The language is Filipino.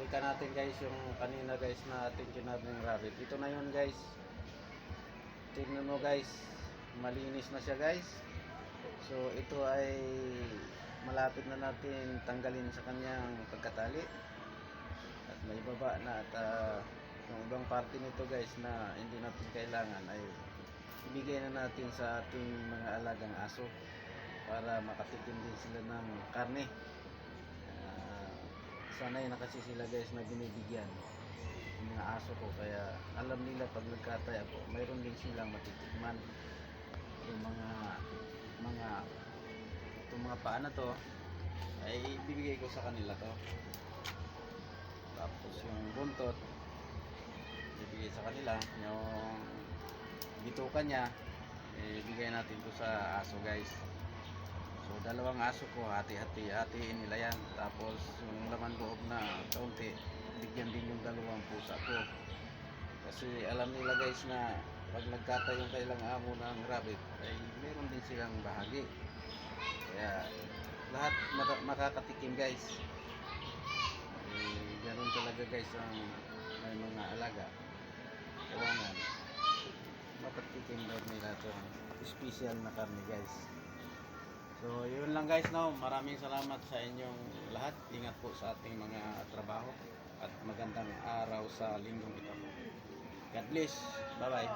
balikan natin guys yung kanina guys na ating kinabing rabbit. Ito na yun guys. Tingnan mo guys, malinis na siya guys. So ito ay malapit na natin tanggalin sa kanyang pagkatali. At may baba na at yung ibang parte nito guys na hindi natin kailangan ay ibigay na natin sa ating mga alagang aso para makatikim din sila ng karne. Sanay na kasi sila guys na binibigyan ng mga aso ko, kaya alam nila pag nagkatay ako mayroon din silang matitikman. Yung mga paa na to ay ibibigay ko sa kanila to, tapos yung buntot ibibigay sa kanila, yung bitukan niya ibigay natin to sa aso guys. So dalawang aso ko, hatiin nila yan, tapos yung laman loob na kaunti bigyan din yung dalawang pusa ko, kasi alam nila guys na pag nagkatay yung kailang amo ng rabbit ay meron din silang bahagi, kaya lahat makakatikim guys. Ganun talaga guys ang may mga alaga, kailangan mapatikim daw nila itong special na karne guys. So yun lang guys, no? Maraming salamat sa inyong lahat. Ingat po sa ating mga trabaho at magandang araw sa linggong ito. God bless. Bye bye.